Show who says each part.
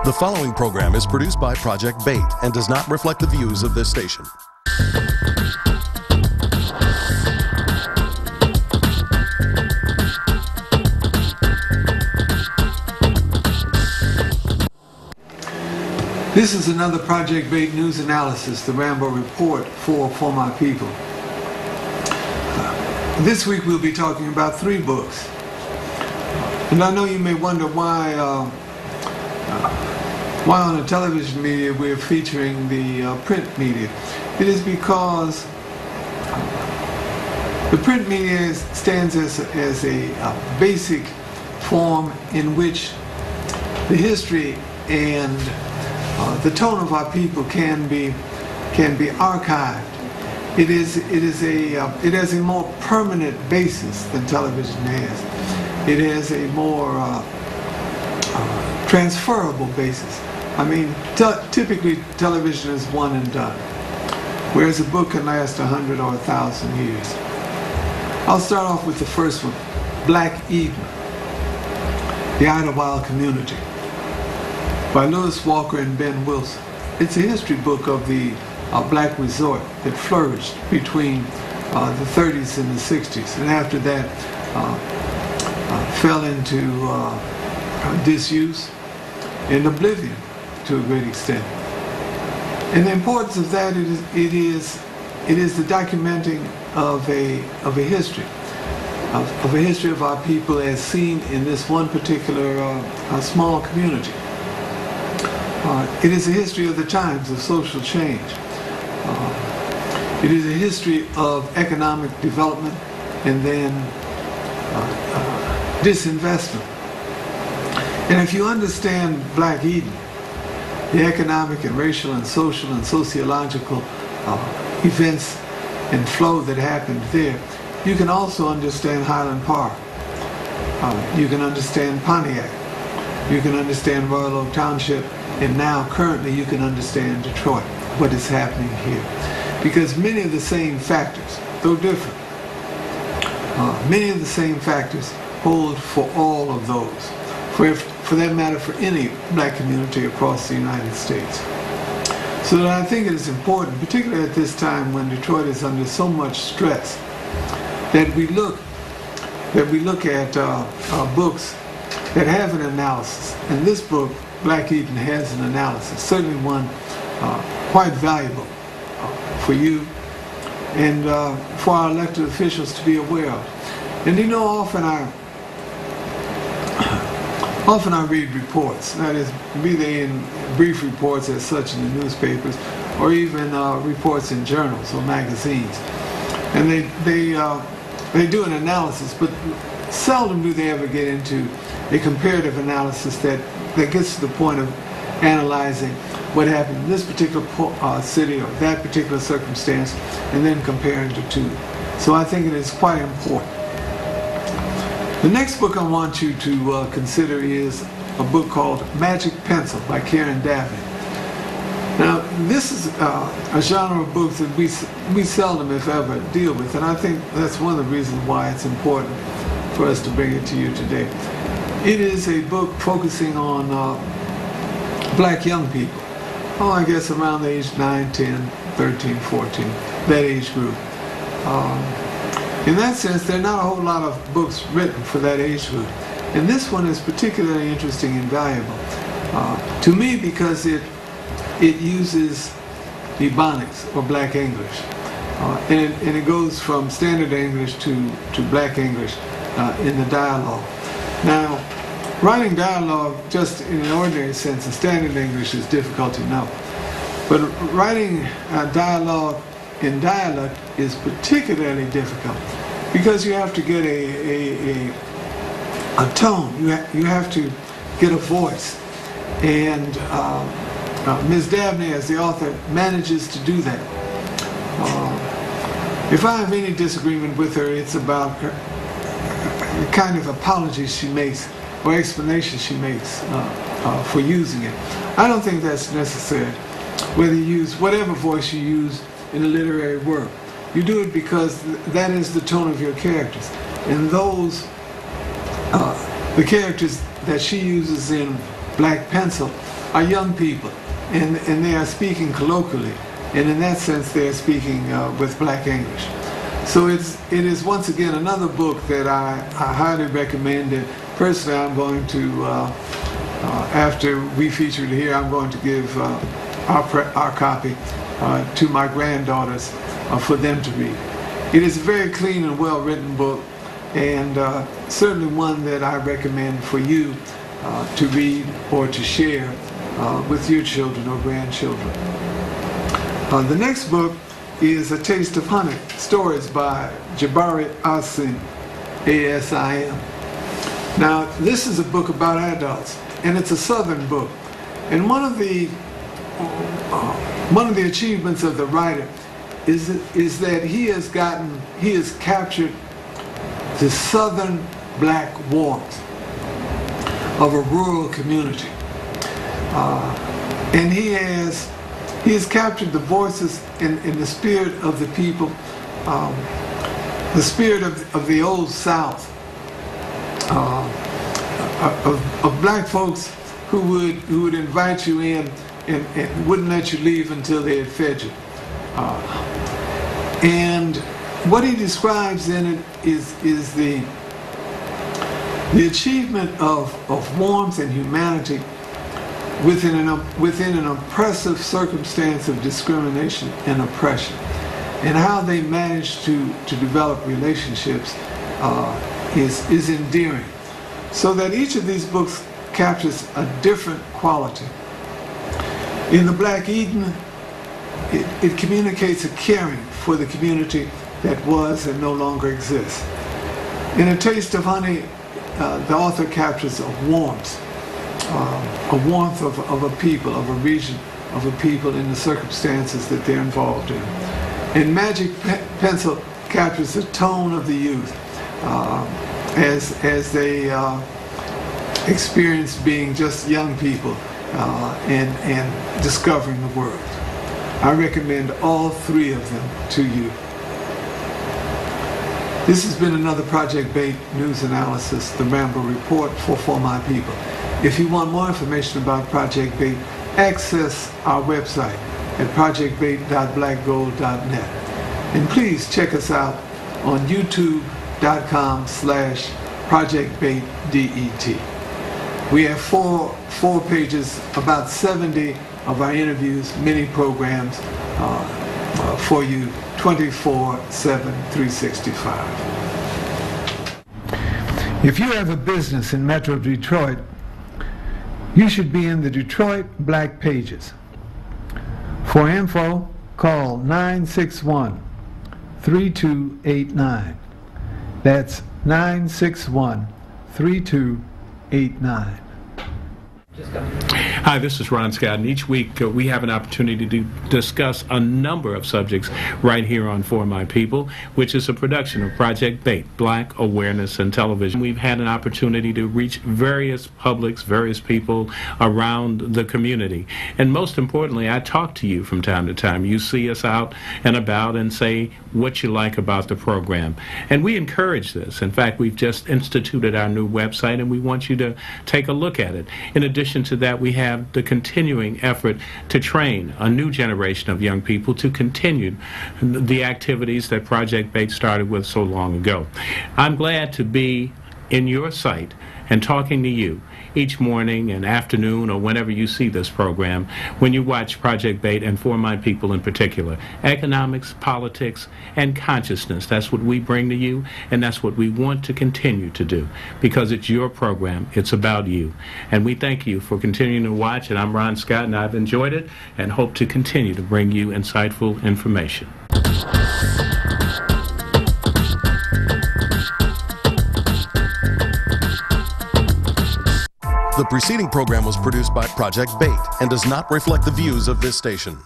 Speaker 1: The following program is produced by Project Bait and does not reflect the views of this station.
Speaker 2: This is another Project Bait news analysis, the Rambeau report for my people. This week we'll be talking about 3 books. And I know you may wonder why on the television media we're featuring the print media. It is because the print media stands as a basic form in which the history and the tone of our people can be archived. It has a more permanent basis than television has. It has a more transferable basis. I mean, typically television is one and done, whereas a book can last 100 or 1,000 years. I'll start off with the first one, Black Eden, The Idlewild Community, by Lewis Walker and Ben Wilson. It's a history book of the black resort that flourished between the 30s and the 60s, and after that fell into disuse and oblivion to a great extent. And the importance of that it is the documenting of a history of our people as seen in this one particular small community. It is a history of the times of social change. It is a history of economic development and then disinvestment. And if you understand Black Eden, the economic and racial and social and sociological events and flow that happened there, you can also understand Highland Park. You can understand Pontiac. You can understand Royal Oak Township. And now, currently, you can understand Detroit, what is happening here. Because many of the same factors, though different, many of the same factors hold for all of those. For that matter, for any black community across the United States. So that I think it is important, particularly at this time when Detroit is under so much stress, that we look at books that have an analysis. And this book, Black Eden, has an analysis, certainly one quite valuable for you and for our elected officials to be aware of. And you know, often I read reports, that is, be they in brief reports as such in the newspapers, or even reports in journals or magazines. And they do an analysis, but seldom do they ever get into a comparative analysis that gets to the point of analyzing what happened in this particular city or that particular circumstance, and then comparing the two. So I think it is quite important. The next book I want you to consider is a book called Magic Pencil by Karen Dabney. Now, this is a genre of books that we seldom, if ever, deal with, and I think that's one of the reasons why it's important for us to bring it to you today. It is a book focusing on black young people. Oh, I guess around the age 9, 10, 13, 14, that age group. In that sense, there are not a whole lot of books written for that age group. And this one is particularly interesting and valuable to me because it uses Ebonics, or Black English. And it goes from Standard English to Black English in the dialogue. Now, writing dialogue just in an ordinary sense in Standard English is difficult enough. But writing dialogue in dialect is particularly difficult because you have to get a tone. You have to get a voice. And Ms. Dabney, as the author, manages to do that. If I have any disagreement with her, it's about the kind of apologies she makes or explanations she makes for using it. I don't think that's necessary. Whether you use whatever voice you use in a literary work, you do it because that is the tone of your characters. And those, the characters that she uses in Black Pencil are young people, and they are speaking colloquially, and in that sense they are speaking with black English. So it is once again another book that I highly recommend. And personally, I'm going to, after we feature it here, I'm going to give our copy to my granddaughters for them to read. It is a very clean and well-written book, and certainly one that I recommend for you to read or to share with your children or grandchildren. The next book is A Taste of Honey, Stories by Jabari Asim, A-S-I-M. Now, this is a book about adults, and it's a Southern book. And one of the achievements of the writer is that he has captured the Southern black warmth of a rural community, and he has captured the voices and the spirit of the people, the spirit of the old South, of black folks who would invite you in and wouldn't let you leave until they had fed you. And what he describes in it is the achievement of warmth and humanity within an oppressive circumstance of discrimination and oppression, and how they manage to develop relationships is endearing. So that each of these books captures a different quality. In The Black Eden, it communicates a caring for the community that was and no longer exists. In A Taste of Honey, the author captures a warmth of a people, of a region, of a people in the circumstances that they're involved in. And Magic Pencil captures the tone of the youth as they experience being just young people and discovering the world. I recommend all three of them to you. This has been another Project Bait News Analysis, the Rambeau Report for My People. If you want more information about Project Bait, access our website at projectbait.blackgold.net. And please check us out on youtube.com/projectbaitdet. We have four pages, about 70 of our interviews, mini programs for you 24/7, 365. If you have a business in Metro Detroit, you should be in the Detroit Black Pages. For info, call 961-3289. That's 961-3289.
Speaker 3: Hi, this is Ron Scott, and each week we have an opportunity to discuss a number of subjects right here on For My People, which is a production of Project Bait, Black Awareness and Television. We've had an opportunity to reach various publics, various people around the community. And most importantly, I talk to you from time to time. You see us out and about and say what you like about the program. And we encourage this. In fact, we've just instituted our new website, and we want you to take a look at it. In addition to that, we have the continuing effort to train a new generation of young people to continue the activities that Project Bait started with so long ago. I'm glad to be in your sight and talking to you each morning and afternoon, or whenever you see this program, when you watch Project Bait and For My People in particular. Economics, politics, and consciousness. That's what we bring to you, and that's what we want to continue to do, because it's your program. It's about you. And we thank you for continuing to watch, and I'm Ron Scott, and I've enjoyed it and hope to continue to bring you insightful information.
Speaker 1: The preceding program was produced by Project Bait and does not reflect the views of this station.